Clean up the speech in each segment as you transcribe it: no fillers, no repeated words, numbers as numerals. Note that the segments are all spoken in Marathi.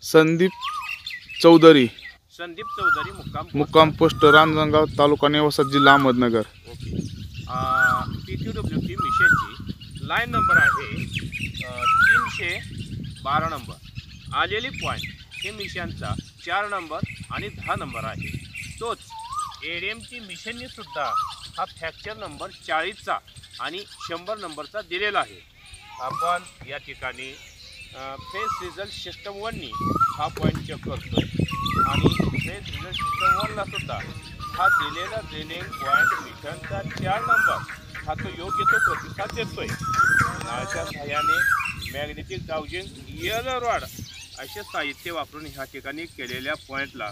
संदीप चौधरी मुक्काम पोस्ट रांजणगाव, तालुका नेवासा, जिल्हा अहमदनगर. ओके. PQWT मिशनची लाईन नंबर आहे 312 नंबर. आलेली पॉईंट हे मिशनचा 4 नंबर आणि 10 नंबर आहे. तोच ADMची मिशनने सुद्धा हा फ्रॅक्चर नंबर 40चा आणि 100 नंबरचा दिलेला आहे. आपण या ठिकाणी फेस रिझल्ट सिस्टम 1नी हा पॉईंट चेक करतोय आणि फेस रिझल्ट सिस्टम 1ला सुद्धा हा दिलेला ड्रिलिंग पॉईंट मिशनचा 4 नंबर हा तो योग्य तो प्रतिसाद देतोय. अशा सहाय्याने मॅग्नेटिक गाउजिंग येलो रॉड असे साहित्य वापरून ह्या ठिकाणी केलेल्या पॉईंटला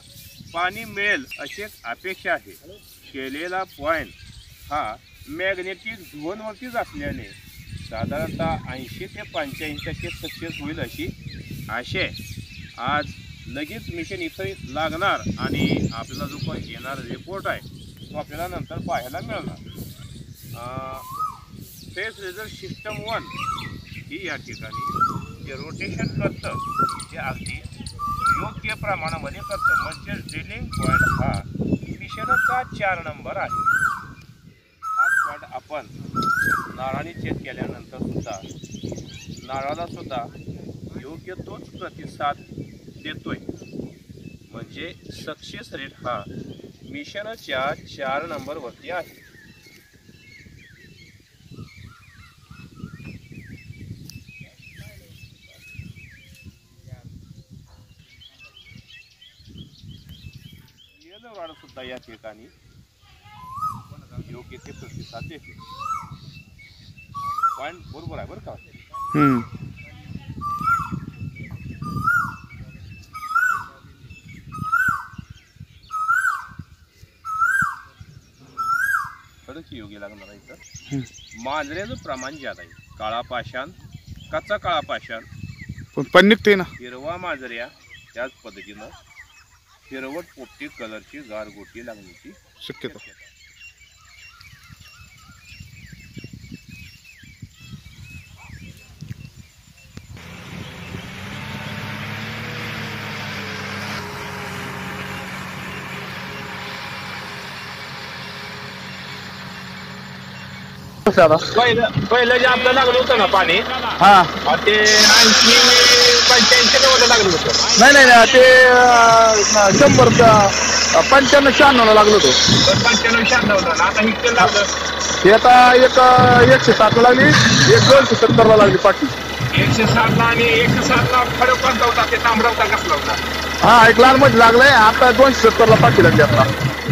पाणी मिळेल अशी अपेक्षा आहे. केलेला पॉईंट हा मॅग्नेटिक झोनवरतीच असल्याने साधारणतः 80 ते 85% सक्सेस होईल अशी आशा आहे. आज लगेच मिशन इथं लागणार आणि आपल्याला जो काही येणारा रिपोर्ट आहे तो आपल्याला नंतर पाहायला मिळणार. फेस रिझल्ट सिस्टम 1 ही या ठिकाणी जे रोटेशन करतं ते अगदी योग्य प्रमाणामध्ये करतं. म्हणजे ड्रिलिंग पॉईंट हा मिशनचा 4 नंबर आहे. हा पॉईंट आपण नाळाने चेक केल्यानंतर सुद्धा नाळाला सुद्धा योग्य तोच प्रतिसाद देतोय. म्हणजे सक्सेस रेट हा मिशनच्या 4 नंबरवरती आहे. येलो रॉड सुद्धा या ठिकाणी योग्य ते प्रतिसाद देते. पॉईंट बरोबर आहे बरं का. खरंच योग्य लागणार आहे. तर मांजऱ्याचं प्रमाण ज्यादा आहे. काळा पाषाण, कच्चा काळा पाषाण पण निघते ना. हिरवा मांजऱ्या त्याच पद्धतीनं हिरवट पोपटी कलरची गारगोटी लागण्याची शक्यता. पहिलं जे आपलं लागलं होतं ना पाणी ते 80-85 लागलं होतं. नाही ते 100-95-96 ला लागलो होतो. 95-96 आता इतकं लागलं. हे आता एक 107 ला लागली, एक 270 ला लागली पाठी. 107 ला आणि 107 ला खडक कोणता होता ते तांबडा होता कसला होता? हा एक लाल मध्ये लागलाय. आता 270 ला पाठी लागली. आता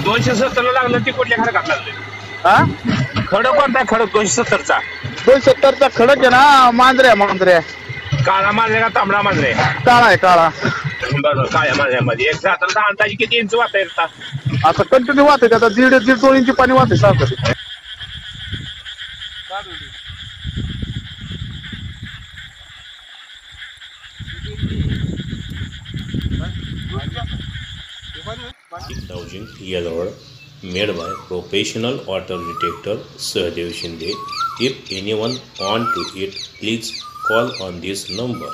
270 ला लागलं ते कुठल्या खडकात लागले? हा खडक कोणता? खडक 270चा. 270चा खडक आहे ना. मांजऱ्या काळा मांजऱ्या का तांबडा मांजऱ्या? काळा आहे. काळा बरोबर. काळ्या मांजऱ्यामध्ये एक साधारणतः अंदाजे किती इंच वाहता येतात? आता कंटिन्यू वाहते. आता 1.5-2 इंची पाणी वाहते सारखं. Gauging yellow rod made by professional water detector Sahadev Shinde. If anyone want to it, please call on this number.